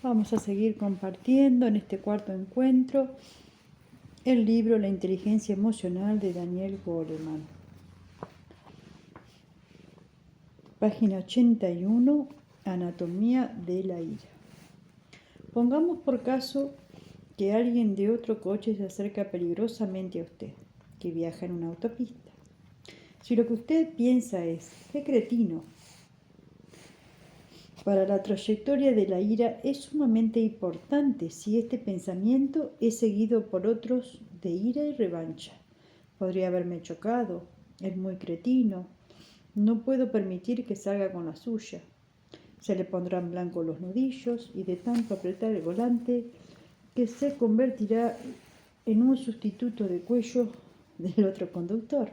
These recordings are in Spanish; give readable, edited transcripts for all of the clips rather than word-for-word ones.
Vamos a seguir compartiendo en este cuarto encuentro el libro La inteligencia emocional de Daniel Goleman. Página 81, Anatomía de la ira. Pongamos por caso que alguien de otro coche se acerca peligrosamente a usted, que viaja en una autopista. Si lo que usted piensa es, ¡qué cretino! Para la trayectoria de la ira es sumamente importante si este pensamiento es seguido por otros de ira y revancha. Podría haberme chocado, es muy cretino, no puedo permitir que salga con la suya. Se le pondrán blancos los nudillos y de tanto apretar el volante que se convertirá en un sustituto de cuello del otro conductor.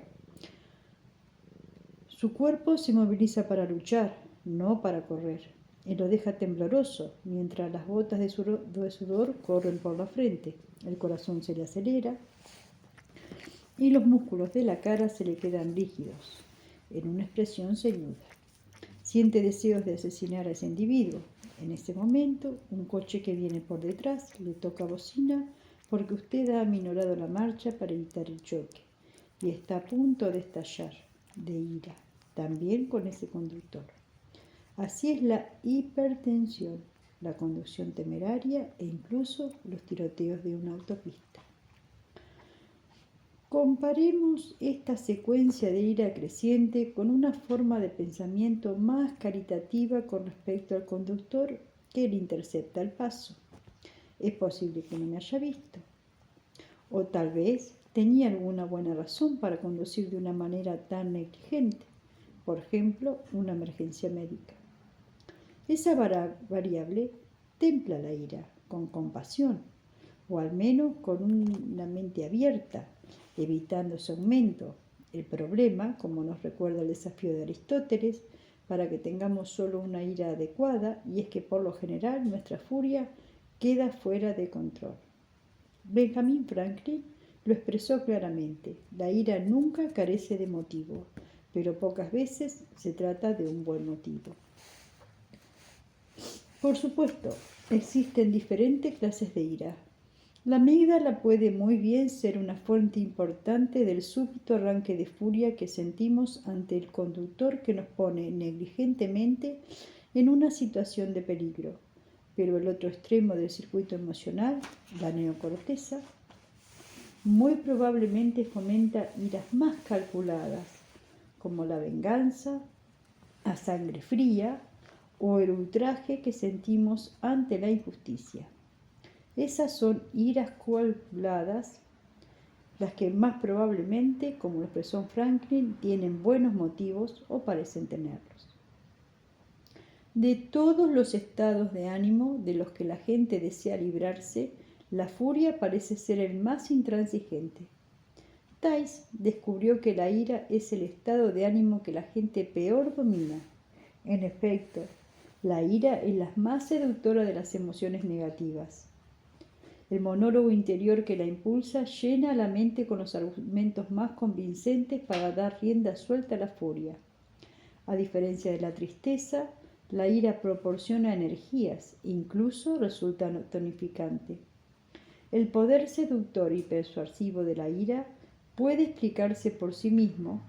Su cuerpo se moviliza para luchar, no para correr. Él lo deja tembloroso, mientras las gotas de sudor corren por la frente. El corazón se le acelera y los músculos de la cara se le quedan rígidos, en una expresión ceñuda. Siente deseos de asesinar a ese individuo. En ese momento, un coche que viene por detrás le toca bocina porque usted ha aminorado la marcha para evitar el choque y está a punto de estallar de ira, también con ese conductor. Así es la hipertensión, la conducción temeraria e incluso los tiroteos de una autopista. Comparemos esta secuencia de ira creciente con una forma de pensamiento más caritativa con respecto al conductor que le intercepta el paso. Es posible que no me haya visto, o tal vez tenía alguna buena razón para conducir de una manera tan negligente, por ejemplo, una emergencia médica. Esa variable templa la ira con compasión, o al menos con una mente abierta, evitando ese aumento. El problema, como nos recuerda el desafío de Aristóteles, para que tengamos solo una ira adecuada, y es que por lo general nuestra furia queda fuera de control. Benjamin Franklin lo expresó claramente: la ira nunca carece de motivo, pero pocas veces se trata de un buen motivo. Por supuesto, existen diferentes clases de ira. La amígdala puede muy bien ser una fuente importante del súbito arranque de furia que sentimos ante el conductor que nos pone negligentemente en una situación de peligro. Pero el otro extremo del circuito emocional, la neocorteza, muy probablemente fomenta iras más calculadas, como la venganza, a sangre fría, o el ultraje que sentimos ante la injusticia. Esas son iras calculadas, las que más probablemente, como lo expresó Franklin, tienen buenos motivos o parecen tenerlos. De todos los estados de ánimo de los que la gente desea librarse, la furia parece ser el más intransigente. Thais descubrió que la ira es el estado de ánimo que la gente peor domina. En efecto, la ira es la más seductora de las emociones negativas. El monólogo interior que la impulsa llena la mente con los argumentos más convincentes para dar rienda suelta a la furia. A diferencia de la tristeza, la ira proporciona energías, incluso resulta tonificante. El poder seductor y persuasivo de la ira puede explicarse por sí mismo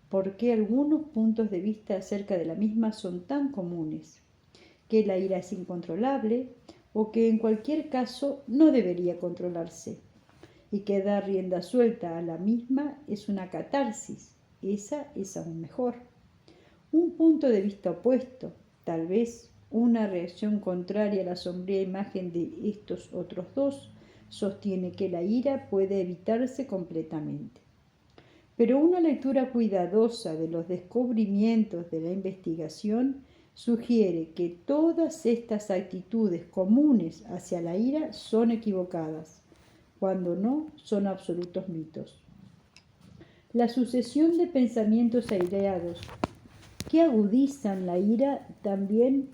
por qué algunos puntos de vista acerca de la misma son tan comunes, que la ira es incontrolable o que en cualquier caso no debería controlarse, y que dar rienda suelta a la misma es una catarsis. Esa es aún mejor. Un punto de vista opuesto, tal vez una reacción contraria a la sombría imagen de estos otros dos, sostiene que la ira puede evitarse completamente. Pero una lectura cuidadosa de los descubrimientos de la investigación sugiere que todas estas actitudes comunes hacia la ira son equivocadas, cuando no son absolutos mitos. La sucesión de pensamientos aireados que agudizan la ira también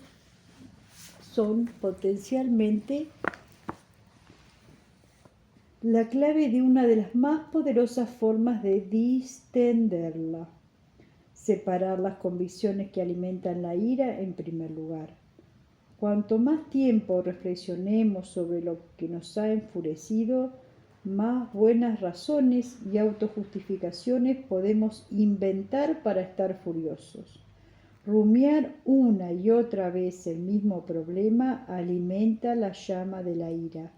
son potencialmente la clave de una de las más poderosas formas de distenderla. Separar las convicciones que alimentan la ira en primer lugar. Cuanto más tiempo reflexionemos sobre lo que nos ha enfurecido, más buenas razones y autojustificaciones podemos inventar para estar furiosos. Rumiar una y otra vez el mismo problema alimenta la llama de la ira.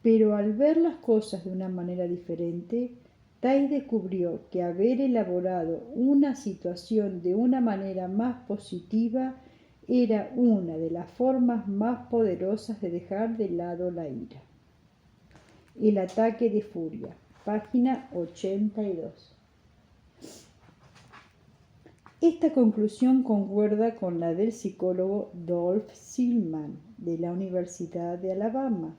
Pero al ver las cosas de una manera diferente, Tai descubrió que haber elaborado una situación de una manera más positiva era una de las formas más poderosas de dejar de lado la ira. El ataque de furia, página 82. Esta conclusión concuerda con la del psicólogo Dolph Silman de la Universidad de Alabama,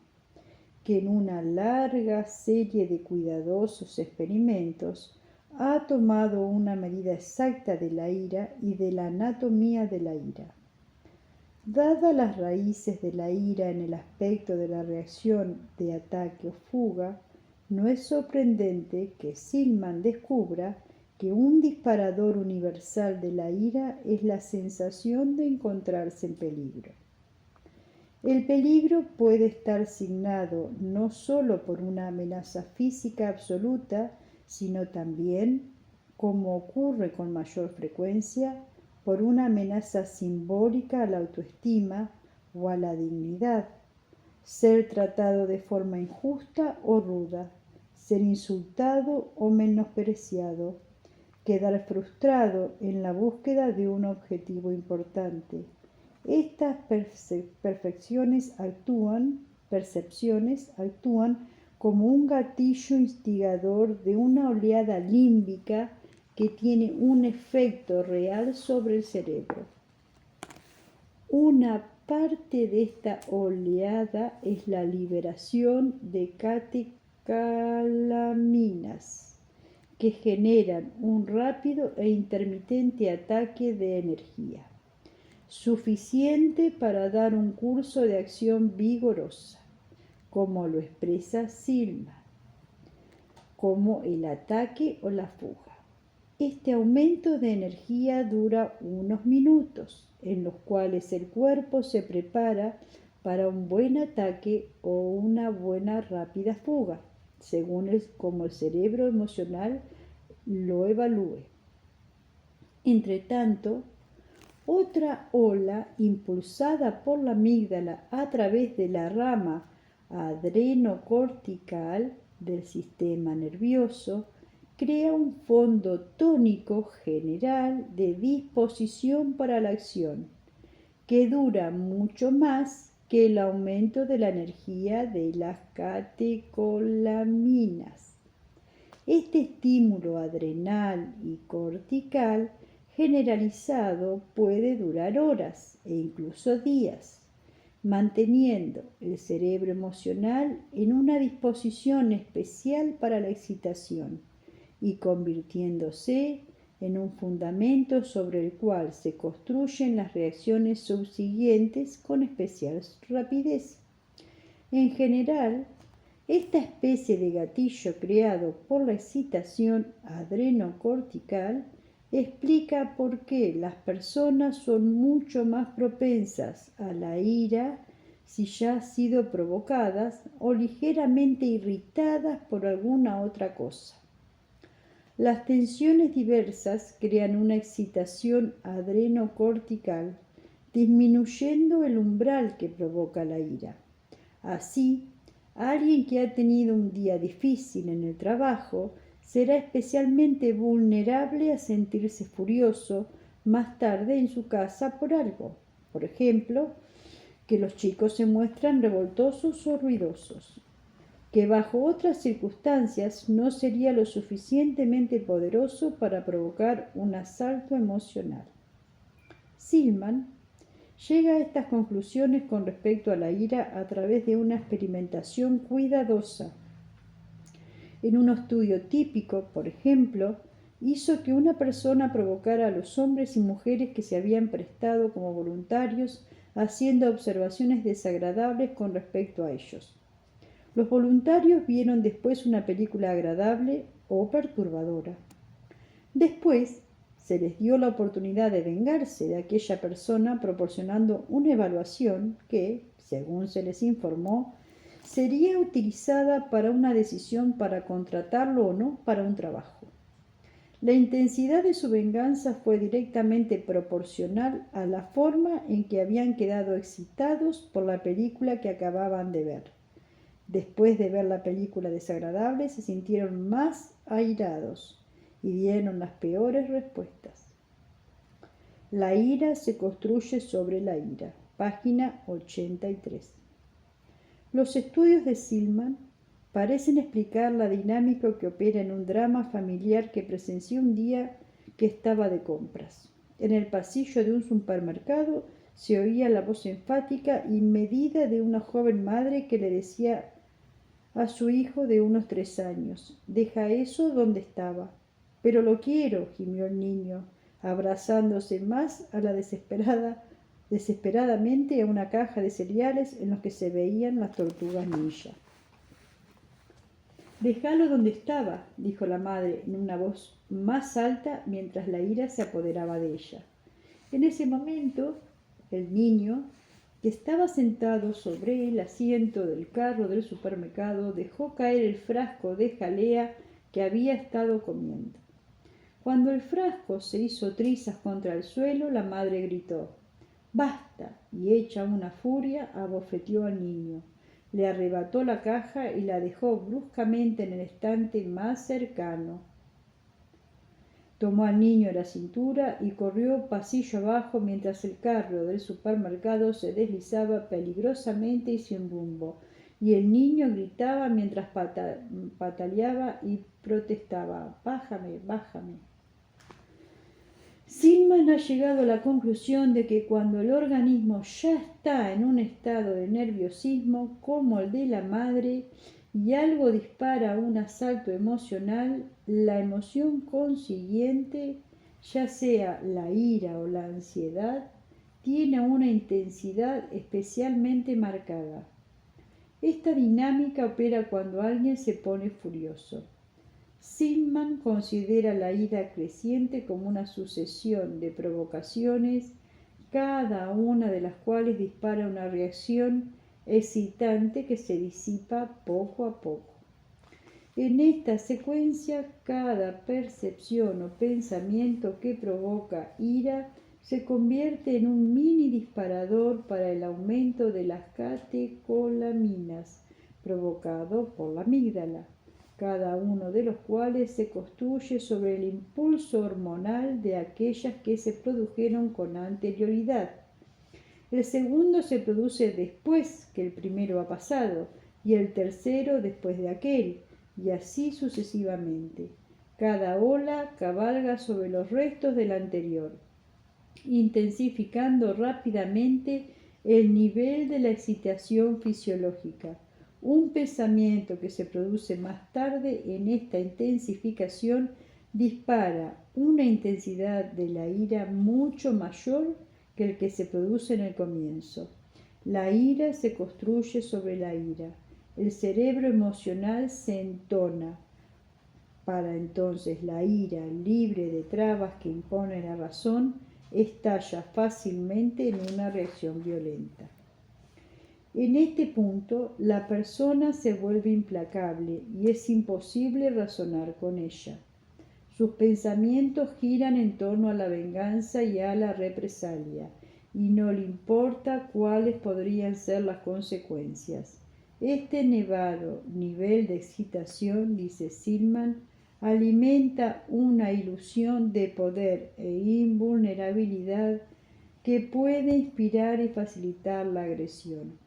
que en una larga serie de cuidadosos experimentos ha tomado una medida exacta de la ira y de la anatomía de la ira. Dadas las raíces de la ira en el aspecto de la reacción de ataque o fuga, no es sorprendente que Silman descubra que un disparador universal de la ira es la sensación de encontrarse en peligro. El peligro puede estar signado no solo por una amenaza física absoluta, sino también, como ocurre con mayor frecuencia, por una amenaza simbólica a la autoestima o a la dignidad, ser tratado de forma injusta o ruda, ser insultado o menospreciado, quedar frustrado en la búsqueda de un objetivo importante. Estas percepciones actúan como un gatillo instigador de una oleada límbica que tiene un efecto real sobre el cerebro. Una parte de esta oleada es la liberación de catecolaminas, que generan un rápido e intermitente ataque de energía, suficiente para dar un curso de acción vigorosa, como lo expresa Silman, como el ataque o la fuga. Este aumento de energía dura unos minutos, en los cuales el cuerpo se prepara para un buen ataque o una buena rápida fuga, según como el cerebro emocional lo evalúe. Entretanto, otra ola impulsada por la amígdala a través de la rama adrenocortical del sistema nervioso crea un fondo tónico general de disposición para la acción, que dura mucho más que el aumento de la energía de las catecolaminas. Este estímulo adrenal y cortical generalizado puede durar horas e incluso días, manteniendo el cerebro emocional en una disposición especial para la excitación y convirtiéndose en un fundamento sobre el cual se construyen las reacciones subsiguientes con especial rapidez. En general, esta especie de gatillo creado por la excitación adrenocortical explica por qué las personas son mucho más propensas a la ira si ya han sido provocadas o ligeramente irritadas por alguna otra cosa. Las tensiones diversas crean una excitación adrenocortical, disminuyendo el umbral que provoca la ira. Así, alguien que ha tenido un día difícil en el trabajo será especialmente vulnerable a sentirse furioso más tarde en su casa por algo. Por ejemplo, que los chicos se muestran revoltosos o ruidosos, que bajo otras circunstancias no sería lo suficientemente poderoso para provocar un asalto emocional. Silman llega a estas conclusiones con respecto a la ira a través de una experimentación cuidadosa. En un estudio típico, por ejemplo, hizo que una persona provocara a los hombres y mujeres que se habían prestado como voluntarios haciendo observaciones desagradables con respecto a ellos. Los voluntarios vieron después una película agradable o perturbadora. Después, Se les dio la oportunidad de vengarse de aquella persona proporcionando una evaluación que, según se les informó, sería utilizada para una decisión para contratarlo o no para un trabajo. La intensidad de su venganza fue directamente proporcional a la forma en que habían quedado excitados por la película que acababan de ver. Después de ver la película desagradable, se sintieron más airados y dieron las peores respuestas. La ira se construye sobre la ira. Página 83. Los estudios de Silman parecen explicar la dinámica que opera en un drama familiar que presencié un día que estaba de compras. En el pasillo de un supermercado se oía la voz enfática y medida de una joven madre que le decía a su hijo de unos 3 años: «Deja eso donde estaba». «Pero lo quiero», gimió el niño, abrazándose más a la desesperadamente a una caja de cereales en los que se veían las tortugas ninja. «Déjalo donde estaba», dijo la madre en una voz más alta mientras la ira se apoderaba de ella. En ese momento, el niño, que estaba sentado sobre el asiento del carro del supermercado, dejó caer el frasco de jalea que había estado comiendo. Cuando el frasco se hizo trizas contra el suelo, la madre gritó: «¡Basta!», y hecha una furia, abofeteó al niño. Le arrebató la caja y la dejó bruscamente en el estante más cercano. Tomó al niño de la cintura y corrió pasillo abajo mientras el carro del supermercado se deslizaba peligrosamente y sin rumbo, y el niño gritaba mientras pataleaba y protestaba: «¡Bájame, bájame!». Silman ha llegado a la conclusión de que cuando el organismo ya está en un estado de nerviosismo como el de la madre y algo dispara un asalto emocional, la emoción consiguiente, ya sea la ira o la ansiedad, tiene una intensidad especialmente marcada. Esta dinámica opera cuando alguien se pone furioso. Silman considera la ira creciente como una sucesión de provocaciones, cada una de las cuales dispara una reacción excitante que se disipa poco a poco. En esta secuencia, cada percepción o pensamiento que provoca ira se convierte en un mini disparador para el aumento de las catecolaminas provocado por la amígdala, cada uno de los cuales se construye sobre el impulso hormonal de aquellas que se produjeron con anterioridad. El segundo se produce después que el primero ha pasado, y el tercero después de aquel, y así sucesivamente. Cada ola cabalga sobre los restos del anterior, intensificando rápidamente el nivel de la excitación fisiológica. Un pensamiento que se produce más tarde en esta intensificación dispara una intensidad de la ira mucho mayor que el que se produce en el comienzo. La ira se construye sobre la ira. El cerebro emocional se entona. Para entonces la ira, libre de trabas que impone la razón, estalla fácilmente en una reacción violenta. En este punto, la persona se vuelve implacable y es imposible razonar con ella. Sus pensamientos giran en torno a la venganza y a la represalia, y no le importa cuáles podrían ser las consecuencias. Este elevado nivel de excitación, dice Silman, alimenta una ilusión de poder e invulnerabilidad que puede inspirar y facilitar la agresión.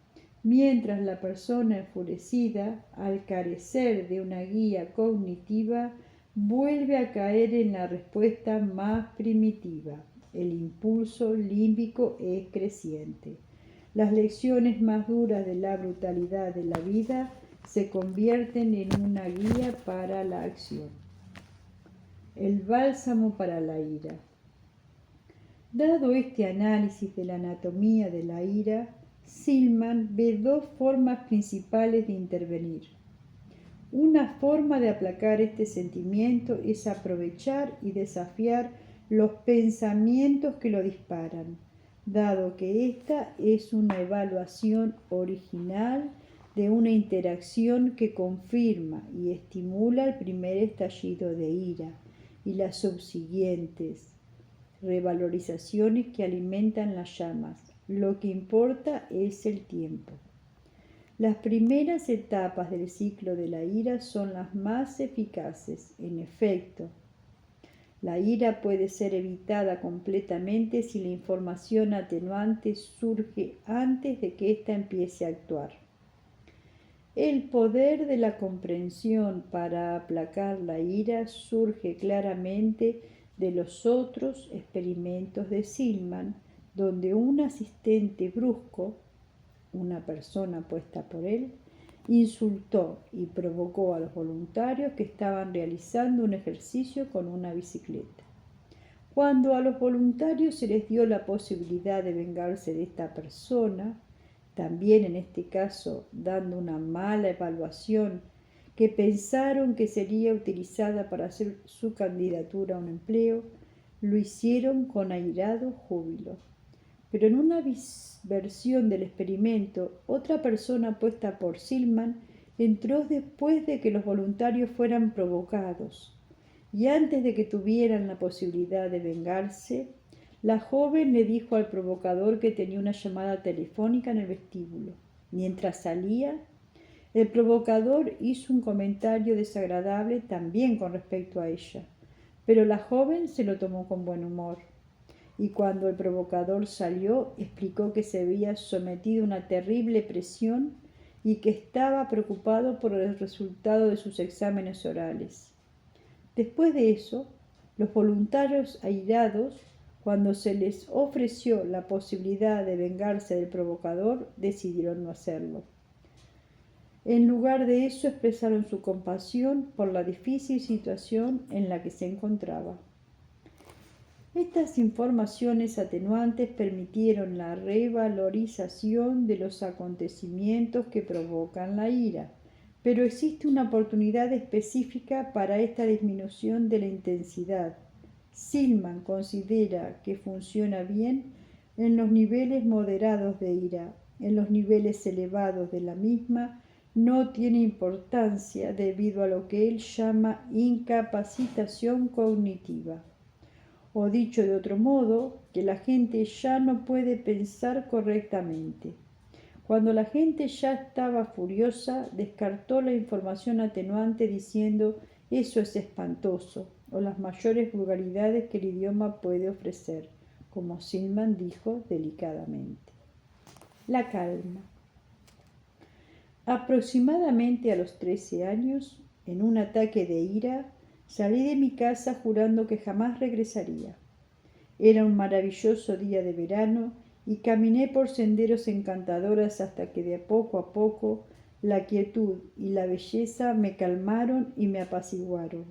Mientras la persona enfurecida, al carecer de una guía cognitiva, vuelve a caer en la respuesta más primitiva. El impulso límbico es creciente. Las lecciones más duras de la brutalidad de la vida se convierten en una guía para la acción. El bálsamo para la ira. Dado este análisis de la anatomía de la ira, Silman ve dos formas principales de intervenir. Una forma de aplacar este sentimiento es aprovechar y desafiar los pensamientos que lo disparan, dado que esta es una evaluación original de una interacción que confirma y estimula el primer estallido de ira y las subsiguientes revalorizaciones que alimentan las llamas. Lo que importa es el tiempo. Las primeras etapas del ciclo de la ira son las más eficaces. En efecto, la ira puede ser evitada completamente si la información atenuante surge antes de que ésta empiece a actuar. El poder de la comprensión para aplacar la ira surge claramente de los otros experimentos de Silman, donde un asistente brusco, una persona puesta por él, insultó y provocó a los voluntarios que estaban realizando un ejercicio con una bicicleta. Cuando a los voluntarios se les dio la posibilidad de vengarse de esta persona, también en este caso dando una mala evaluación que pensaron que sería utilizada para hacer su candidatura a un empleo, lo hicieron con airado júbilo. Pero en una versión del experimento, otra persona puesta por Silman entró después de que los voluntarios fueran provocados, y antes de que tuvieran la posibilidad de vengarse, la joven le dijo al provocador que tenía una llamada telefónica en el vestíbulo. Mientras salía, el provocador hizo un comentario desagradable también con respecto a ella, pero la joven se lo tomó con buen humor. Y cuando el provocador salió, explicó que se había sometido a una terrible presión y que estaba preocupado por el resultado de sus exámenes orales. Después de eso, los voluntarios airados, cuando se les ofreció la posibilidad de vengarse del provocador, decidieron no hacerlo. En lugar de eso, expresaron su compasión por la difícil situación en la que se encontraba. Estas informaciones atenuantes permitieron la revalorización de los acontecimientos que provocan la ira, pero existe una oportunidad específica para esta disminución de la intensidad. Silman considera que funciona bien en los niveles moderados de ira. En los niveles elevados de la misma no tiene importancia debido a lo que él llama incapacitación cognitiva. O dicho de otro modo, que la gente ya no puede pensar correctamente. Cuando la gente ya estaba furiosa, descartó la información atenuante diciendo «eso es espantoso» o las mayores vulgaridades que el idioma puede ofrecer, como Silman dijo delicadamente. La calma. Aproximadamente a los 13 años, en un ataque de ira, salí de mi casa jurando que jamás regresaría. Era un maravilloso día de verano y caminé por senderos encantadores hasta que de poco a poco la quietud y la belleza me calmaron y me apaciguaron.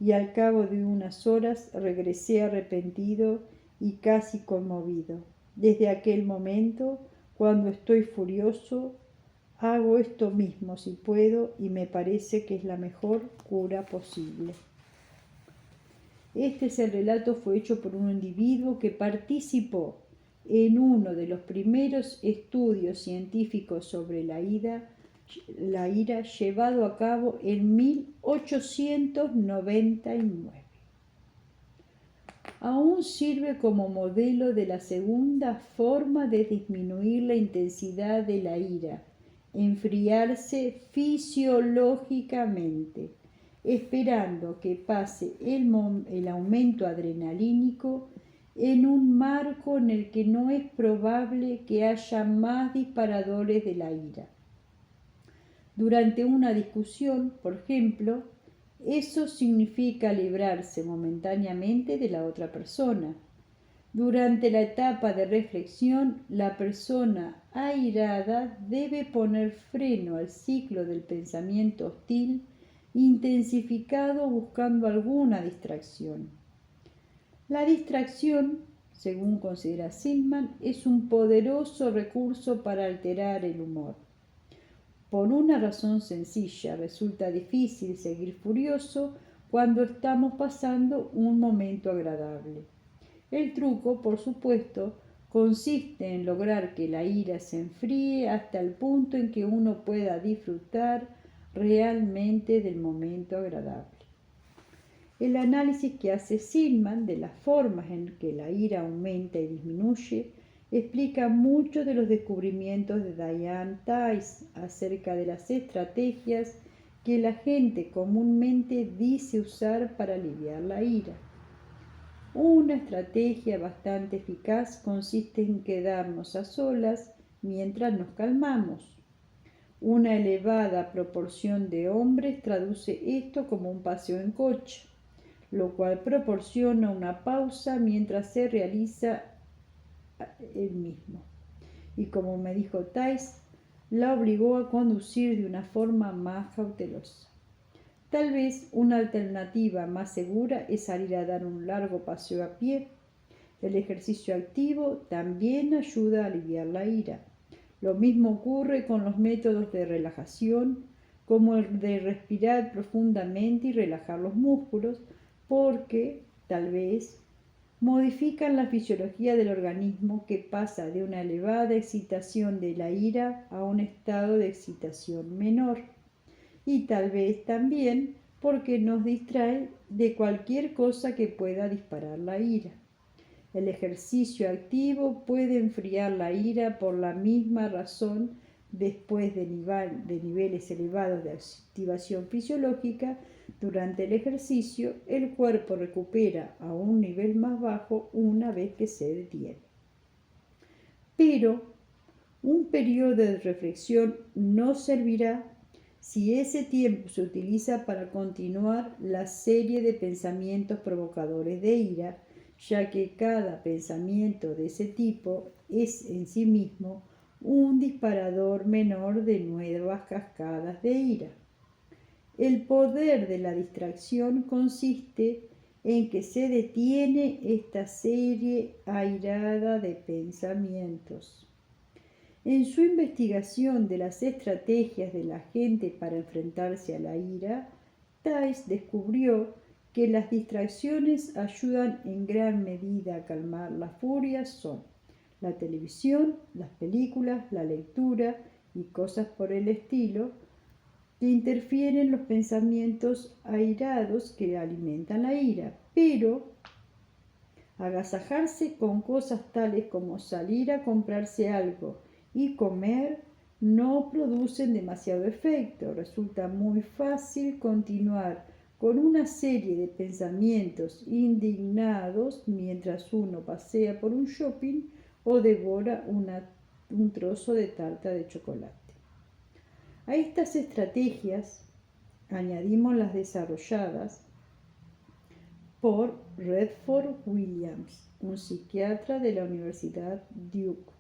Y al cabo de unas horas regresé arrepentido y casi conmovido. Desde aquel momento, cuando estoy furioso, hago esto mismo si puedo y me parece que es la mejor cura posible. Este es el relato, fue hecho por un individuo que participó en uno de los primeros estudios científicos sobre la ira llevado a cabo en 1899. Aún sirve como modelo de la segunda forma de disminuir la intensidad de la ira, enfriarse fisiológicamente, esperando que pase el aumento adrenalínico en un marco en el que no es probable que haya más disparadores de la ira. Durante una discusión, por ejemplo, eso significa librarse momentáneamente de la otra persona. Durante la etapa de reflexión, la persona airada debe poner freno al ciclo del pensamiento hostil intensificado buscando alguna distracción. La distracción, según considera Silman, es un poderoso recurso para alterar el humor. Por una razón sencilla, resulta difícil seguir furioso cuando estamos pasando un momento agradable. El truco, por supuesto, consiste en lograr que la ira se enfríe hasta el punto en que uno pueda disfrutar realmente del momento agradable. El análisis que hace Silman de las formas en que la ira aumenta y disminuye explica muchos de los descubrimientos de Dianne Tice acerca de las estrategias que la gente comúnmente dice usar para aliviar la ira. Una estrategia bastante eficaz consiste en quedarnos a solas mientras nos calmamos. Una elevada proporción de hombres traduce esto como un paseo en coche, lo cual proporciona una pausa mientras se realiza el mismo. Y como me dijo Tice, la obligó a conducir de una forma más cautelosa. Tal vez una alternativa más segura es salir a dar un largo paseo a pie. El ejercicio activo también ayuda a aliviar la ira. Lo mismo ocurre con los métodos de relajación, como el de respirar profundamente y relajar los músculos, porque, tal vez, modifican la fisiología del organismo que pasa de una elevada excitación de la ira a un estado de excitación menor. Y tal vez también porque nos distrae de cualquier cosa que pueda disparar la ira. El ejercicio activo puede enfriar la ira por la misma razón. Después de niveles elevados de activación fisiológica, durante el ejercicio, el cuerpo recupera a un nivel más bajo una vez que se detiene. Pero un periodo de reflexión no servirá si ese tiempo se utiliza para continuar la serie de pensamientos provocadores de ira, ya que cada pensamiento de ese tipo es en sí mismo un disparador menor de nuevas cascadas de ira. El poder de la distracción consiste en que se detiene esta serie airada de pensamientos. En su investigación de las estrategias de la gente para enfrentarse a la ira, Tice descubrió que las distracciones ayudan en gran medida a calmar la furia son la televisión, las películas, la lectura y cosas por el estilo, que interfieren los pensamientos airados que alimentan la ira, pero agasajarse con cosas tales como salir a comprarse algo y comer no producen demasiado efecto. Resulta muy fácil continuar con una serie de pensamientos indignados mientras uno pasea por un shopping o devora un trozo de tarta de chocolate. A estas estrategias añadimos las desarrolladas por Redford Williams, un psiquiatra de la Universidad Duke,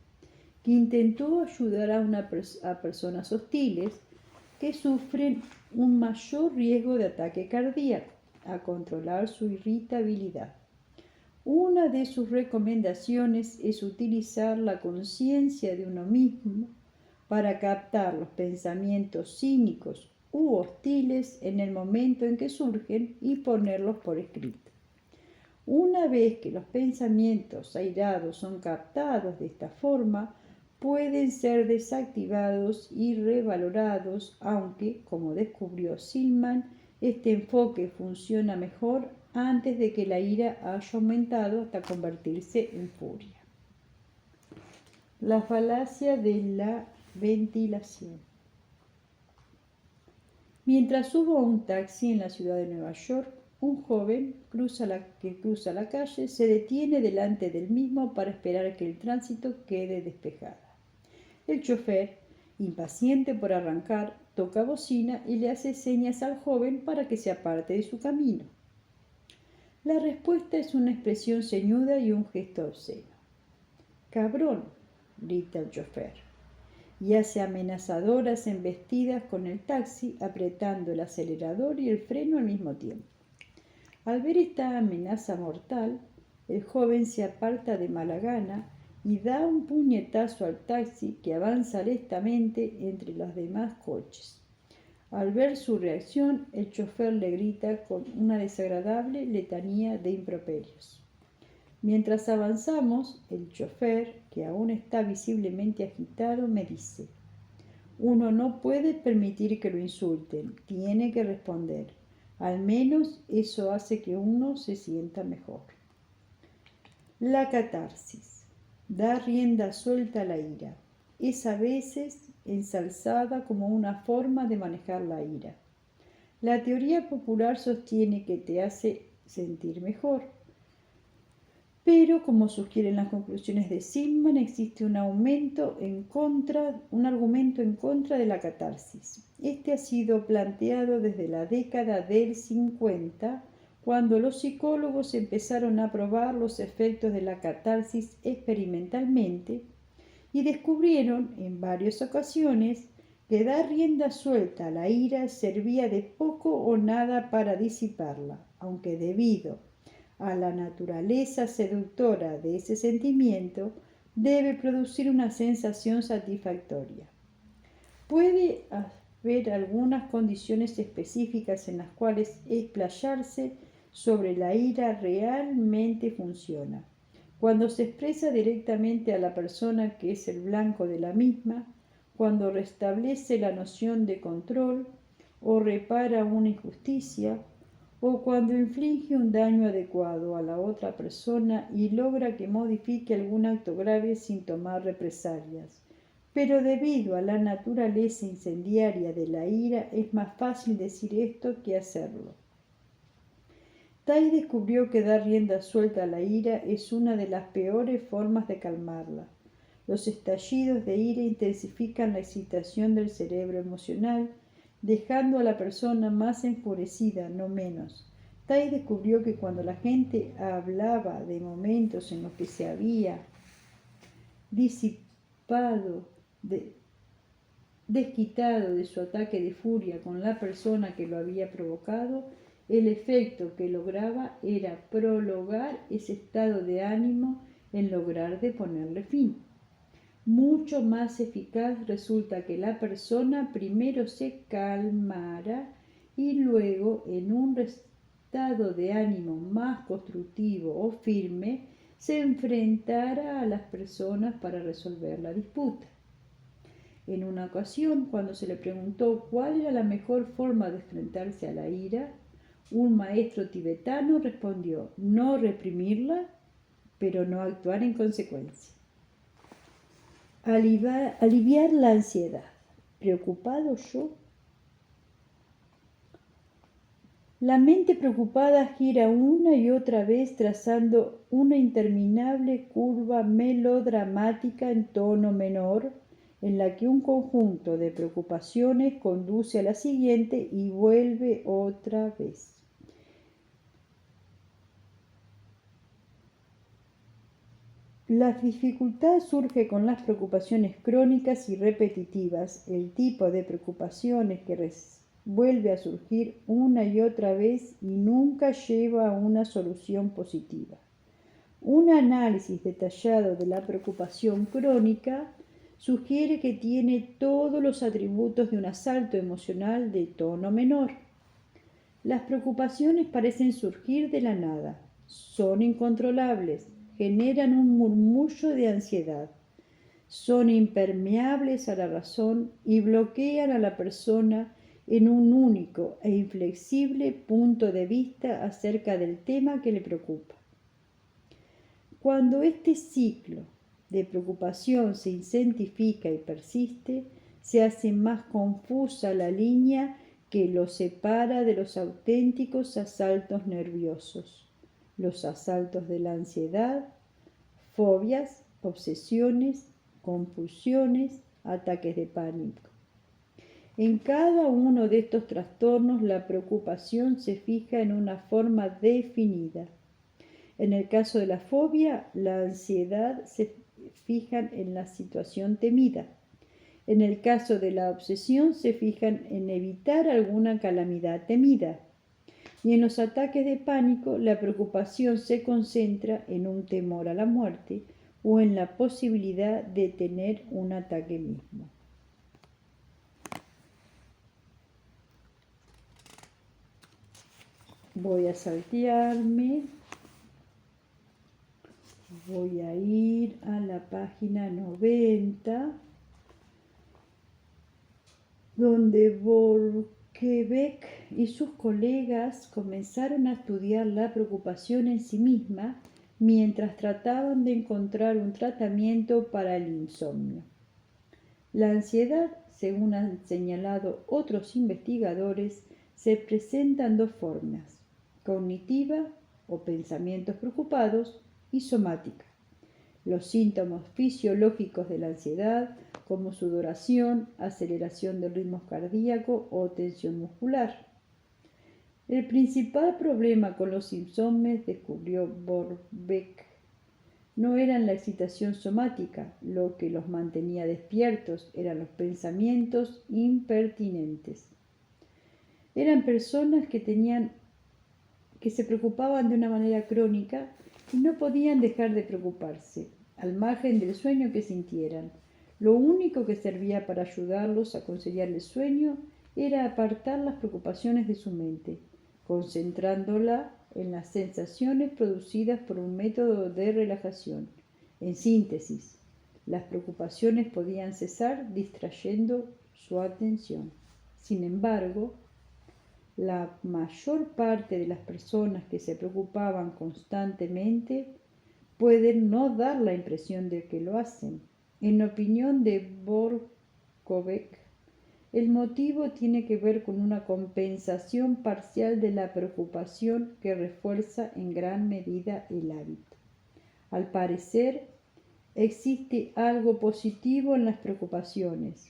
que intentó ayudar a personas hostiles que sufren un mayor riesgo de ataque cardíaco a controlar su irritabilidad. Una de sus recomendaciones es utilizar la conciencia de uno mismo para captar los pensamientos cínicos u hostiles en el momento en que surgen y ponerlos por escrito. Una vez que los pensamientos airados son captados de esta forma, pueden ser desactivados y revalorados, aunque, como descubrió Silman, este enfoque funciona mejor antes de que la ira haya aumentado hasta convertirse en furia. La falacia de la ventilación. Mientras subo a un taxi en la ciudad de Nueva York, un joven que cruza la calle se detiene delante del mismo para esperar que el tránsito quede despejado. El chofer, impaciente por arrancar, toca bocina y le hace señas al joven para que se aparte de su camino. La respuesta es una expresión ceñuda y un gesto obsceno. «¡Cabrón!», grita el chofer, y hace amenazadoras embestidas con el taxi, apretando el acelerador y el freno al mismo tiempo. Al ver esta amenaza mortal, el joven se aparta de mala gana y da un puñetazo al taxi que avanza lentamente entre los demás coches. Al ver su reacción, el chofer le grita con una desagradable letanía de improperios. Mientras avanzamos, el chofer, que aún está visiblemente agitado, me dice: uno no puede permitir que lo insulten, tiene que responder. Al menos eso hace que uno se sienta mejor. La catarsis. Da rienda suelta a la ira. Es a veces ensalzada como una forma de manejar la ira. La teoría popular sostiene que te hace sentir mejor. Pero, como sugieren las conclusiones de Sigman, existe un argumento en contra de la catarsis. Este ha sido planteado desde la década del 50, cuando los psicólogos empezaron a probar los efectos de la catarsis experimentalmente y descubrieron en varias ocasiones que dar rienda suelta a la ira servía de poco o nada para disiparla, aunque debido a la naturaleza seductora de ese sentimiento, debe producir una sensación satisfactoria. Puede haber algunas condiciones específicas en las cuales explayarse sobre la ira realmente funciona. Cuando se expresa directamente a la persona que es el blanco de la misma, cuando restablece la noción de control o repara una injusticia, o cuando inflige un daño adecuado a la otra persona y logra que modifique algún acto grave sin tomar represalias. Pero debido a la naturaleza incendiaria de la ira es más fácil decir esto que hacerlo. Tai descubrió que dar rienda suelta a la ira es una de las peores formas de calmarla. Los estallidos de ira intensifican la excitación del cerebro emocional, dejando a la persona más enfurecida, no menos. Tai descubrió que cuando la gente hablaba de momentos en los que se había desquitado de su ataque de furia con la persona que lo había provocado, el efecto que lograba era prolongar ese estado de ánimo en lograr de ponerle fin. Mucho más eficaz resulta que la persona primero se calmara y luego, en un estado de ánimo más constructivo o firme, se enfrentara a las personas para resolver la disputa. En una ocasión, cuando se le preguntó cuál era la mejor forma de enfrentarse a la ira, un maestro tibetano respondió: no reprimirla, pero no actuar en consecuencia. Aliviar la ansiedad. ¿Preocupado yo? La mente preocupada gira una y otra vez trazando una interminable curva melodramática en tono menor, en la que un conjunto de preocupaciones conduce a la siguiente y vuelve otra vez. La dificultad surge con las preocupaciones crónicas y repetitivas, el tipo de preocupaciones que vuelve a surgir una y otra vez y nunca lleva a una solución positiva. Un análisis detallado de la preocupación crónica sugiere que tiene todos los atributos de un asalto emocional de tono menor. Las preocupaciones parecen surgir de la nada, son incontrolables, generan un murmullo de ansiedad, son impermeables a la razón y bloquean a la persona en un único e inflexible punto de vista acerca del tema que le preocupa. Cuando este ciclo de preocupación se intensifica y persiste, se hace más confusa la línea que lo separa de los auténticos asaltos nerviosos, los asaltos de la ansiedad, fobias, obsesiones, compulsiones, ataques de pánico. En cada uno de estos trastornos la preocupación se fija en una forma definida. En el caso de la fobia, la ansiedad se fijan en la situación temida. En el caso de la obsesión, se fijan en evitar alguna calamidad temida. Y en los ataques de pánico, la preocupación se concentra en un temor a la muerte o en la posibilidad de tener un ataque mismo. Voy a saltearme. Voy a ir a la página 90, donde Borquebec y sus colegas comenzaron a estudiar la preocupación en sí misma mientras trataban de encontrar un tratamiento para el insomnio. La ansiedad, según han señalado otros investigadores, se presenta en dos formas: cognitiva o pensamientos preocupados y somática. Los síntomas fisiológicos de la ansiedad, como sudoración, aceleración del ritmo cardíaco o tensión muscular. El principal problema con los insomnes, descubrió Borbeck, no eran la excitación somática, lo que los mantenía despiertos eran los pensamientos impertinentes. Eran personas que se preocupaban de una manera crónica y no podían dejar de preocuparse, al margen del sueño que sintieran. Lo único que servía para ayudarlos a conciliar el sueño era apartar las preocupaciones de su mente, concentrándola en las sensaciones producidas por un método de relajación. En síntesis, las preocupaciones podían cesar distrayendo su atención. Sin embargo, la mayor parte de las personas que se preocupaban constantemente pueden no dar la impresión de que lo hacen. En opinión de Borkovec, el motivo tiene que ver con una compensación parcial de la preocupación que refuerza en gran medida el hábito. Al parecer, existe algo positivo en las preocupaciones.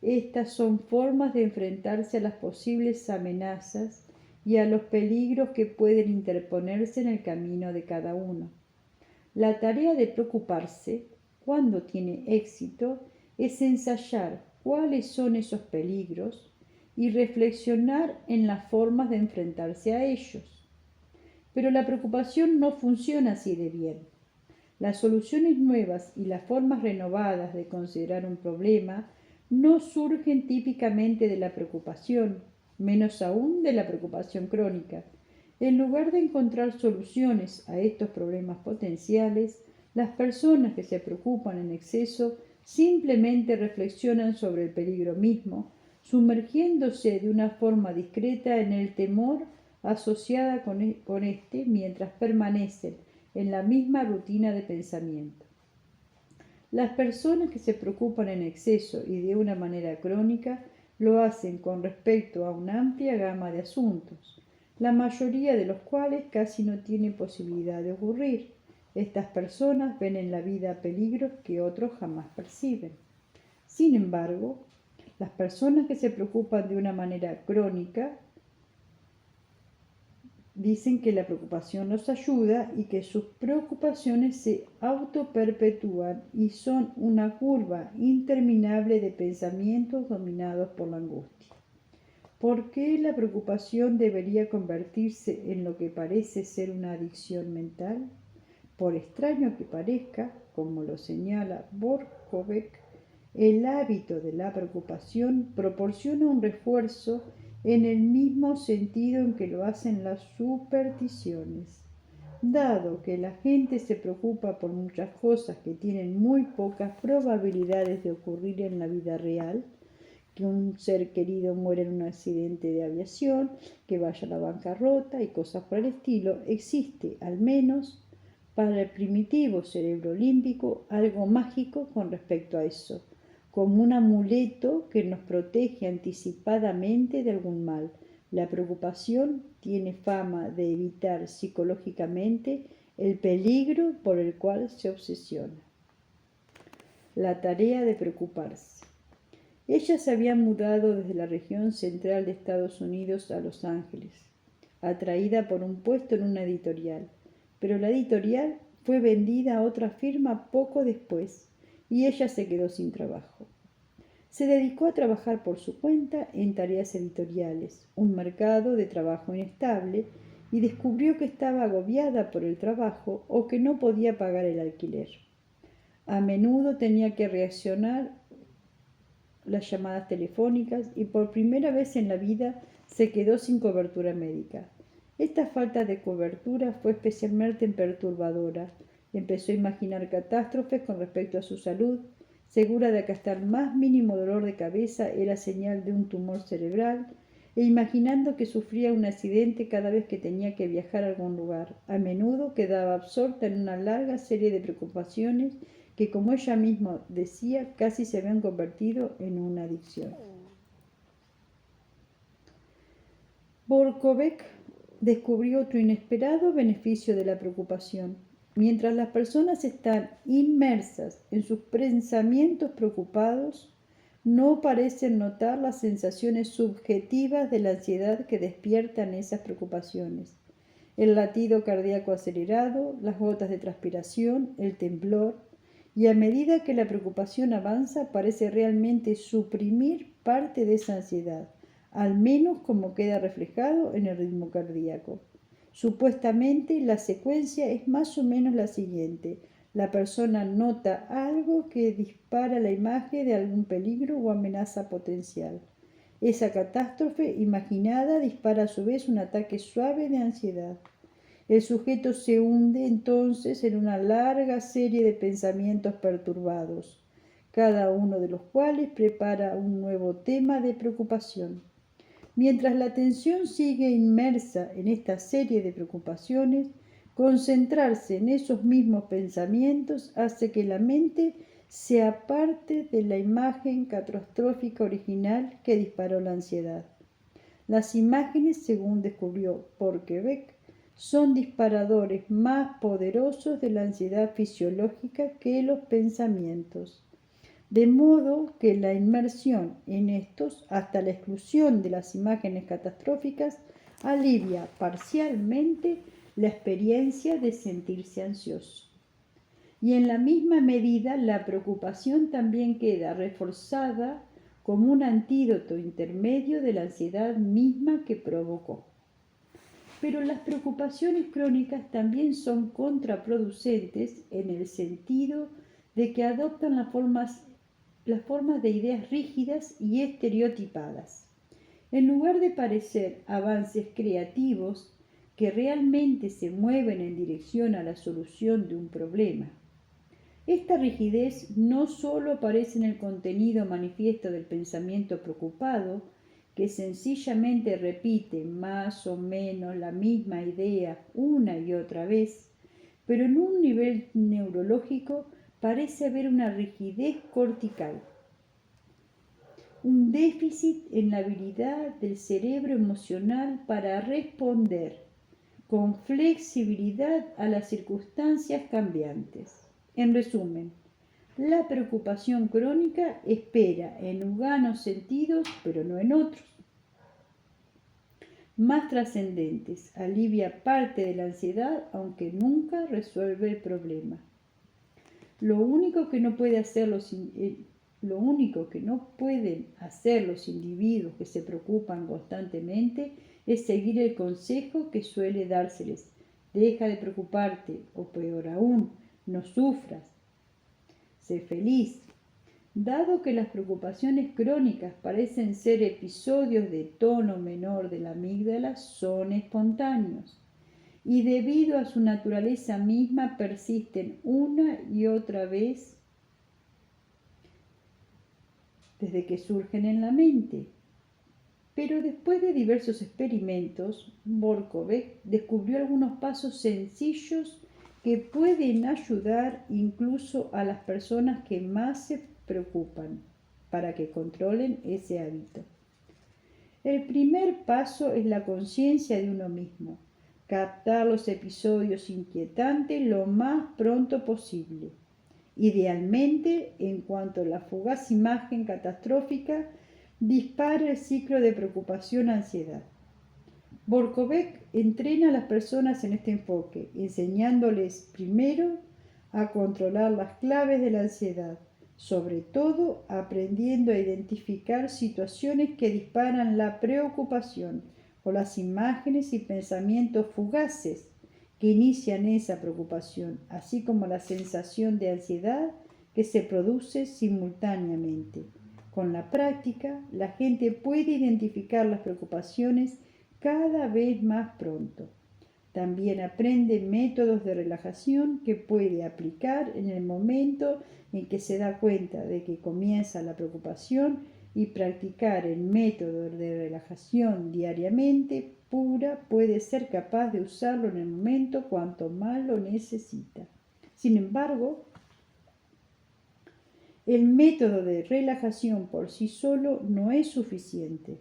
Estas son formas de enfrentarse a las posibles amenazas y a los peligros que pueden interponerse en el camino de cada uno. La tarea de preocuparse, cuando tiene éxito, es ensayar cuáles son esos peligros y reflexionar en las formas de enfrentarse a ellos. Pero la preocupación no funciona así de bien. Las soluciones nuevas y las formas renovadas de considerar un problema no surgen típicamente de la preocupación, menos aún de la preocupación crónica. En lugar de encontrar soluciones a estos problemas potenciales, las personas que se preocupan en exceso simplemente reflexionan sobre el peligro mismo, sumergiéndose de una forma discreta en el temor asociada con este mientras permanecen en la misma rutina de pensamiento. Las personas que se preocupan en exceso y de una manera crónica lo hacen con respecto a una amplia gama de asuntos, la mayoría de los cuales casi no tienen posibilidad de ocurrir. Estas personas ven en la vida peligros que otros jamás perciben. Sin embargo, las personas que se preocupan de una manera crónica dicen que la preocupación los ayuda y que sus preocupaciones se autoperpetúan y son una curva interminable de pensamientos dominados por la angustia. ¿Por qué la preocupación debería convertirse en lo que parece ser una adicción mental? Por extraño que parezca, como lo señala Borkovec, el hábito de la preocupación proporciona un refuerzo en el mismo sentido en que lo hacen las supersticiones. Dado que la gente se preocupa por muchas cosas que tienen muy pocas probabilidades de ocurrir en la vida real, que un ser querido muera en un accidente de aviación, que vaya a la bancarrota y cosas por el estilo, existe, al menos para el primitivo cerebro límbico, algo mágico con respecto a eso, como un amuleto que nos protege anticipadamente de algún mal. La preocupación tiene fama de evitar psicológicamente el peligro por el cual se obsesiona. La tarea de preocuparse. Ella se había mudado desde la región central de Estados Unidos a Los Ángeles, atraída por un puesto en una editorial, pero la editorial fue vendida a otra firma poco después y ella se quedó sin trabajo. Se dedicó a trabajar por su cuenta en tareas editoriales, un mercado de trabajo inestable, y descubrió que estaba agobiada por el trabajo o que no podía pagar el alquiler. A menudo tenía que reaccionar las llamadas telefónicas y por primera vez en la vida se quedó sin cobertura médica. Esta falta de cobertura fue especialmente perturbadora. Empezó a imaginar catástrofes con respecto a su salud, segura de que hasta el más mínimo dolor de cabeza era señal de un tumor cerebral, e imaginando que sufría un accidente cada vez que tenía que viajar a algún lugar. A menudo quedaba absorta en una larga serie de preocupaciones que, como ella misma decía, casi se habían convertido en una adicción. Borkovec descubrió otro inesperado beneficio de la preocupación. Mientras las personas están inmersas en sus pensamientos preocupados, no parecen notar las sensaciones subjetivas de la ansiedad que despiertan esas preocupaciones. El latido cardíaco acelerado, las gotas de transpiración, el temblor, y a medida que la preocupación avanza parece realmente suprimir parte de esa ansiedad, al menos como queda reflejado en el ritmo cardíaco. Supuestamente la secuencia es más o menos la siguiente. La persona nota algo que dispara la imagen de algún peligro o amenaza potencial. Esa catástrofe imaginada dispara a su vez un ataque suave de ansiedad. El sujeto se hunde entonces en una larga serie de pensamientos perturbados, cada uno de los cuales prepara un nuevo tema de preocupación. Mientras la atención sigue inmersa en esta serie de preocupaciones, concentrarse en esos mismos pensamientos hace que la mente se aparte de la imagen catastrófica original que disparó la ansiedad. Las imágenes, según descubrió Borkovec, son disparadores más poderosos de la ansiedad fisiológica que los pensamientos. De modo que la inmersión en estos, hasta la exclusión de las imágenes catastróficas, alivia parcialmente la experiencia de sentirse ansioso. Y en la misma medida la preocupación también queda reforzada como un antídoto intermedio de la ansiedad misma que provocó. Pero las preocupaciones crónicas también son contraproducentes en el sentido de que adoptan las formas de ideas rígidas y estereotipadas. En lugar de parecer avances creativos que realmente se mueven en dirección a la solución de un problema. Esta rigidez no solo aparece en el contenido manifiesto del pensamiento preocupado, que sencillamente repite más o menos la misma idea una y otra vez, pero en un nivel neurológico parece haber una rigidez cortical, un déficit en la habilidad del cerebro emocional para responder con flexibilidad a las circunstancias cambiantes. En resumen, la preocupación crónica espera en unos sentidos, pero no en otros, más trascendentes, alivia parte de la ansiedad, aunque nunca resuelve el problema. Lo único que no pueden hacer los individuos que se preocupan constantemente es seguir el consejo que suele dárseles: deja de preocuparte, o peor aún, no sufras, sé feliz. Dado que las preocupaciones crónicas parecen ser episodios de tono menor de la amígdala, son espontáneos y debido a su naturaleza misma persisten una y otra vez desde que surgen en la mente. Pero después de diversos experimentos, Borkovec descubrió algunos pasos sencillos que pueden ayudar incluso a las personas que más se preocupan para que controlen ese hábito. El primer paso es la conciencia de uno mismo, captar los episodios inquietantes lo más pronto posible, idealmente en cuanto la fugaz imagen catastrófica dispara el ciclo de preocupación-ansiedad. Borkovec entrena a las personas en este enfoque, enseñándoles primero a controlar las claves de la ansiedad, sobre todo aprendiendo a identificar situaciones que disparan la preocupación o las imágenes y pensamientos fugaces que inician esa preocupación, así como la sensación de ansiedad que se produce simultáneamente. Con la práctica, la gente puede identificar las preocupaciones cada vez más pronto. También aprende métodos de relajación que puede aplicar en el momento en que se da cuenta de que comienza la preocupación y practicar el método de relajación diariamente pura puede ser capaz de usarlo en el momento cuanto más lo necesita. Sin embargo, el método de relajación por sí solo no es suficiente.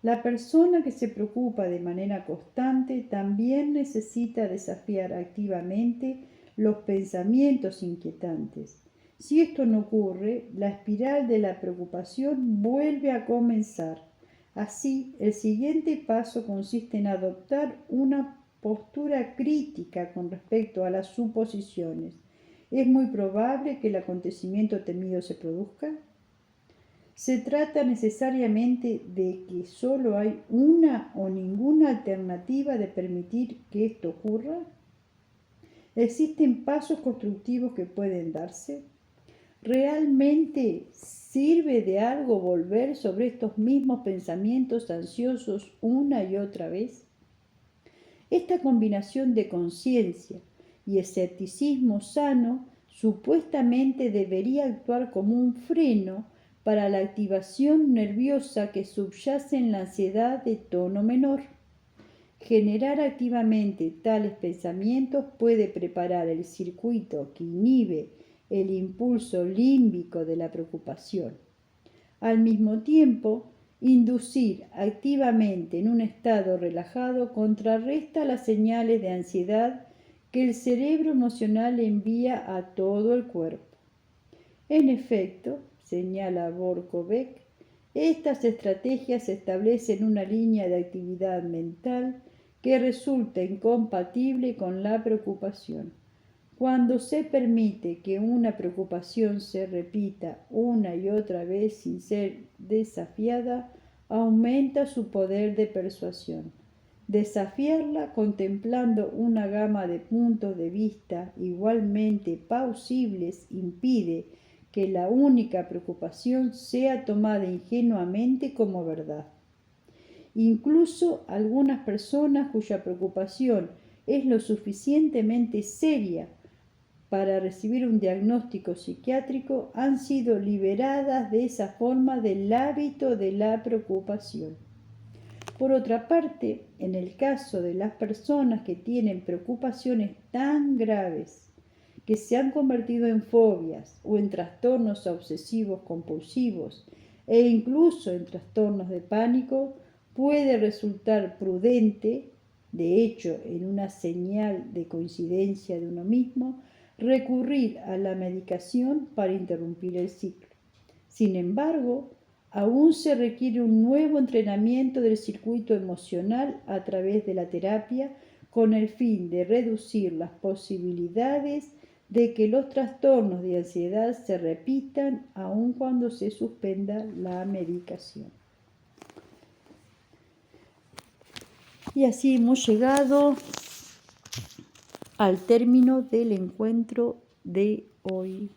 La persona que se preocupa de manera constante también necesita desafiar activamente los pensamientos inquietantes. Si esto no ocurre, la espiral de la preocupación vuelve a comenzar. Así, el siguiente paso consiste en adoptar una postura crítica con respecto a las suposiciones. ¿Es muy probable que el acontecimiento temido se produzca? ¿Se trata necesariamente de que solo hay una o ninguna alternativa de permitir que esto ocurra? ¿Existen pasos constructivos que pueden darse? ¿Realmente sirve de algo volver sobre estos mismos pensamientos ansiosos una y otra vez? Esta combinación de conciencia y escepticismo sano supuestamente debería actuar como un freno para la activación nerviosa que subyace en la ansiedad de tono menor. Generar activamente tales pensamientos puede preparar el circuito que inhibe el impulso límbico de la preocupación. Al mismo tiempo, inducir activamente en un estado relajado contrarresta las señales de ansiedad que el cerebro emocional envía a todo el cuerpo. En efecto, señala Borkovec, estas estrategias establecen una línea de actividad mental que resulta incompatible con la preocupación. Cuando se permite que una preocupación se repita una y otra vez sin ser desafiada, aumenta su poder de persuasión. Desafiarla contemplando una gama de puntos de vista igualmente plausibles impide que la única preocupación sea tomada ingenuamente como verdad. Incluso algunas personas cuya preocupación es lo suficientemente seria para recibir un diagnóstico psiquiátrico han sido liberadas de esa forma del hábito de la preocupación. Por otra parte, en el caso de las personas que tienen preocupaciones tan graves que se han convertido en fobias o en trastornos obsesivos compulsivos e incluso en trastornos de pánico, puede resultar prudente, de hecho en una señal de coincidencia de uno mismo, recurrir a la medicación para interrumpir el ciclo. Sin embargo, aún se requiere un nuevo entrenamiento del circuito emocional a través de la terapia con el fin de reducir las posibilidades de que los trastornos de ansiedad se repitan aun cuando se suspenda la medicación. Y así hemos llegado al término del encuentro de hoy.